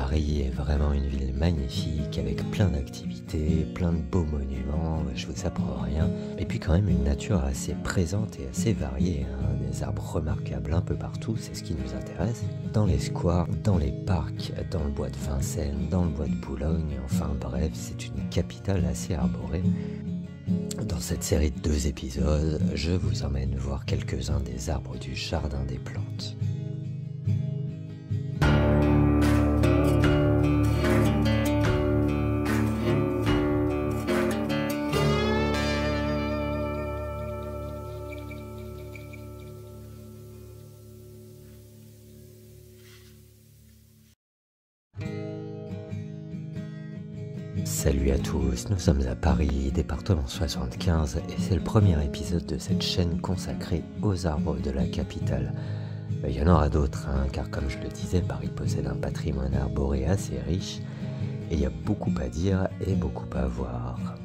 Paris est vraiment une ville magnifique avec plein d'activités, plein de beaux monuments, je vous apprends rien. Et puis quand même une nature assez présente et assez variée, hein. Des arbres remarquables un peu partout, c'est ce qui nous intéresse. Dans les squares, dans les parcs, dans le bois de Vincennes, dans le bois de Boulogne, enfin bref, c'est une capitale assez arborée. Dans cette série de 2 épisodes, je vous emmène voir quelques-uns des arbres du Jardin des Plantes. Salut à tous, nous sommes à Paris, département 75, et c'est le premier épisode de cette chaîne consacrée aux arbres de la capitale. Il y en aura d'autres, hein, car comme je le disais, Paris possède un patrimoine arboré assez riche, et il y a beaucoup à dire et beaucoup à voir.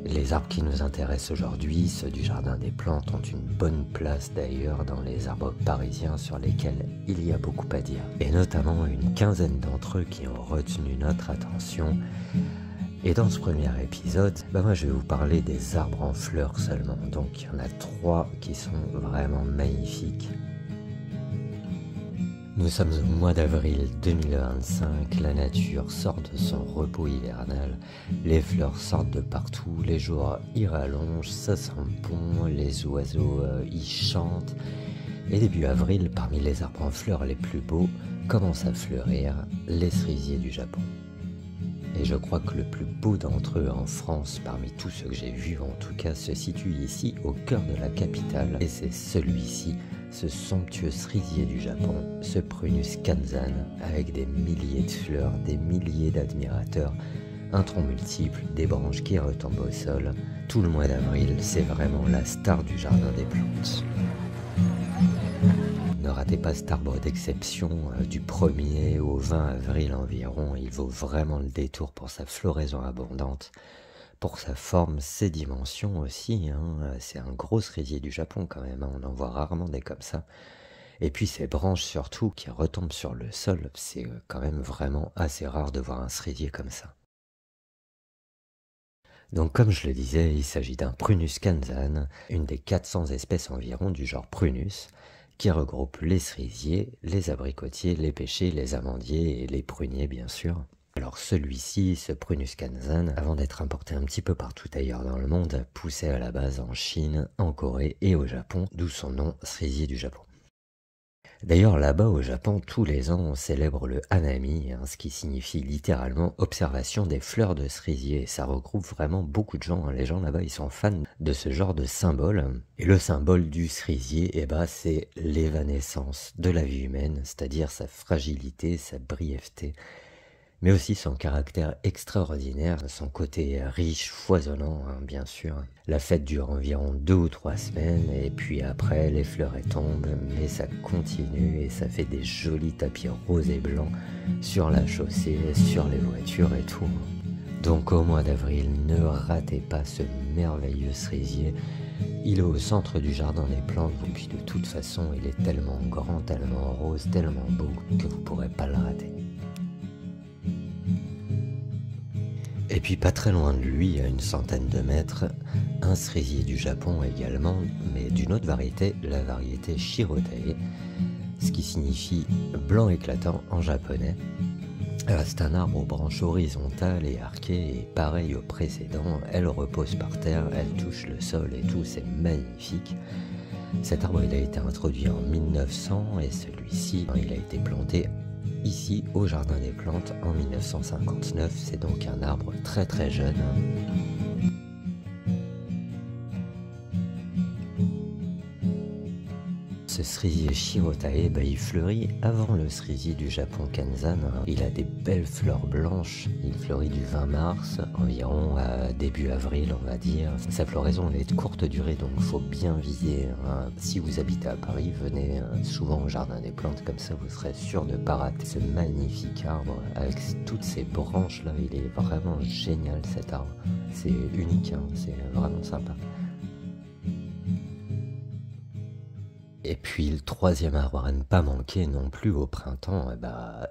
Les arbres qui nous intéressent aujourd'hui, ceux du Jardin des Plantes, ont une bonne place d'ailleurs dans les arbres parisiens sur lesquels il y a beaucoup à dire. Et notamment une quinzaine d'entre eux qui ont retenu notre attention. Et dans ce premier épisode, moi je vais vous parler des arbres en fleurs seulement. Donc il y en a 3 qui sont vraiment magnifiques. Nous sommes au mois d'avril 2025, la nature sort de son repos hivernal, les fleurs sortent de partout, les jours y rallongent, ça sent bon, les oiseaux y chantent. Et début avril, parmi les arbres en fleurs les plus beaux, commencent à fleurir les cerisiers du Japon. Et je crois que le plus beau d'entre eux en France, parmi tous ceux que j'ai vus en tout cas, se situe ici au cœur de la capitale. Et c'est celui-ci, ce somptueux cerisier du Japon, ce Prunus kanzan, avec des milliers de fleurs, des milliers d'admirateurs, un tronc multiple, des branches qui retombent au sol. Tout le mois d'avril, c'est vraiment la star du Jardin des Plantes. Ne ratez pas cet arbre d'exception, du 1er au 20 avril environ, il vaut vraiment le détour pour sa floraison abondante, pour sa forme, ses dimensions aussi, hein. C'est un gros cerisier du Japon quand même, hein. On en voit rarement des comme ça. Et puis ces branches surtout qui retombent sur le sol, c'est quand même vraiment assez rare de voir un cerisier comme ça. Donc comme je le disais, il s'agit d'un Prunus kanzan, une des 400 espèces environ du genre Prunus, qui regroupe les cerisiers, les abricotiers, les pêchers, les amandiers et les pruniers bien sûr. Alors celui-ci, ce Prunus kanzan, avant d'être importé un petit peu partout ailleurs dans le monde, poussait à la base en Chine, en Corée et au Japon, d'où son nom cerisier du Japon. D'ailleurs là-bas au Japon, tous les ans on célèbre le Hanami, hein, ce qui signifie littéralement observation des fleurs de cerisier. Ça regroupe vraiment beaucoup de gens, hein. Les gens là-bas ils sont fans de ce genre de symbole. Et le symbole du cerisier, c'est l'évanescence de la vie humaine, c'est-à-dire sa fragilité, sa brièveté, mais aussi son caractère extraordinaire, son côté riche, foisonnant, hein, bien sûr. La fête dure environ 2 ou 3 semaines, et puis après, les fleurs tombent, mais ça continue, et ça fait des jolis tapis roses et blancs sur la chaussée, sur les voitures et tout. Donc au mois d'avril, ne ratez pas ce merveilleux cerisier. Il est au centre du Jardin des Plantes, et puis de toute façon, il est tellement grand, tellement rose, tellement beau, que vous ne pourrez pas le rater. Et puis pas très loin de lui, à une centaine de mètres, un cerisier du Japon également, mais d'une autre variété, la variété Shirotae, ce qui signifie blanc éclatant en japonais. C'est un arbre aux branches horizontales et arquées, et pareil au précédent, elle repose par terre, elle touche le sol et tout, c'est magnifique. Cet arbre il a été introduit en 1900 et celui-ci il a été planté ici au Jardin des Plantes en 1959, c'est donc un arbre très très jeune. Ce cerisier Shirotae, il fleurit avant le cerisier du Japon kanzan. Il a des belles fleurs blanches, il fleurit du 20 mars environ à début avril on va dire. Sa floraison elle est de courte durée donc il faut bien viser, hein. Si vous habitez à Paris, venez souvent au Jardin des Plantes, comme ça vous serez sûr de ne pas rater ce magnifique arbre avec toutes ces branches là, il est vraiment génial cet arbre. C'est unique, hein. C'est vraiment sympa. Et puis le troisième arbre à ne pas manquer non plus au printemps,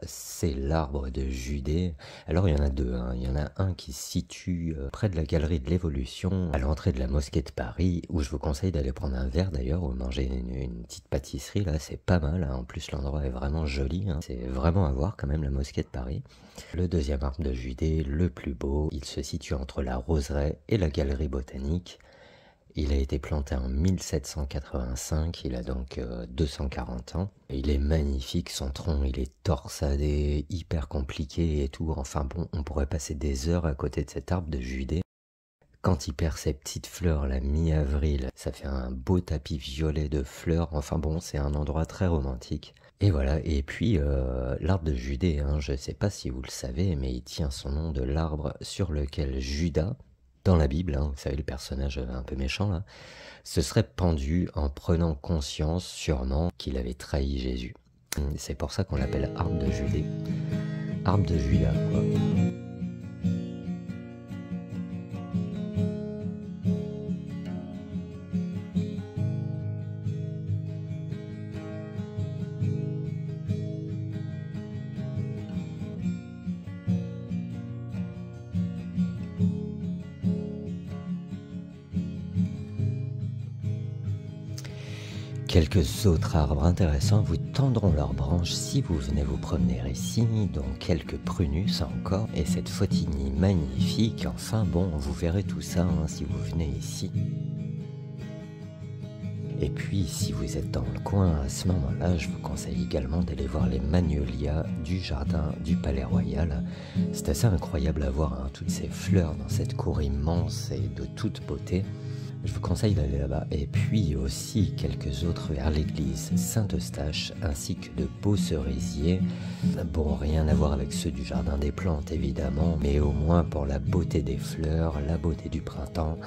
c'est l'arbre de Judée. Alors il y en a deux, hein. Il y en a un qui se situe près de la galerie de l'Évolution, à l'entrée de la mosquée de Paris, où je vous conseille d'aller prendre un verre d'ailleurs, ou manger une petite pâtisserie, là c'est pas mal, hein. En plus l'endroit est vraiment joli, hein. C'est vraiment à voir quand même la mosquée de Paris. Le deuxième arbre de Judée, le plus beau, il se situe entre la roseraie et la galerie botanique. Il a été planté en 1785, il a donc 240 ans. Il est magnifique, son tronc, il est torsadé, hyper compliqué et tout. Enfin bon, on pourrait passer des heures à côté de cet arbre de Judée. Quand il perd ses petites fleurs la mi-avril, ça fait un beau tapis violet de fleurs. Enfin bon, c'est un endroit très romantique. Et voilà, et puis l'arbre de Judée, hein, je ne sais pas si vous le savez, mais il tient son nom de l'arbre sur lequel Judas, dans la Bible, hein, vous savez, le personnage un peu méchant là, se serait pendu en prenant conscience sûrement qu'il avait trahi Jésus. C'est pour ça qu'on l'appelle arbre de Judée, arbre de Judas, quoi. Quelques autres arbres intéressants vous tendront leurs branches si vous venez vous promener ici, dont quelques prunus encore, et cette Fautigny magnifique. Enfin bon, vous verrez tout ça hein, si vous venez ici. Et puis, si vous êtes dans le coin, à ce moment-là, je vous conseille également d'aller voir les magnolias du jardin du Palais Royal. C'est assez incroyable à voir hein, toutes ces fleurs dans cette cour immense et de toute beauté. Je vous conseille d'aller là-bas. Et puis aussi quelques autres vers l'église Saint-Eustache, ainsi que de beaux cerisiers. Bon, rien à voir avec ceux du jardin des plantes évidemment, mais au moins pour la beauté des fleurs, la beauté du printemps,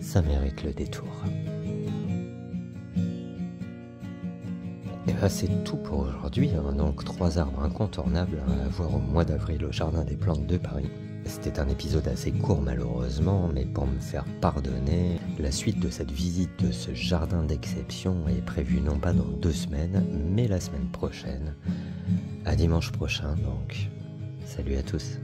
ça mérite le détour. Et c'est tout pour aujourd'hui, hein. Donc 3 arbres incontournables à voir au mois d'avril au Jardin des Plantes de Paris. C'était un épisode assez court malheureusement, mais pour me faire pardonner, la suite de cette visite de ce jardin d'exception est prévue non pas dans 2 semaines, mais la semaine prochaine. À dimanche prochain donc. Salut à tous.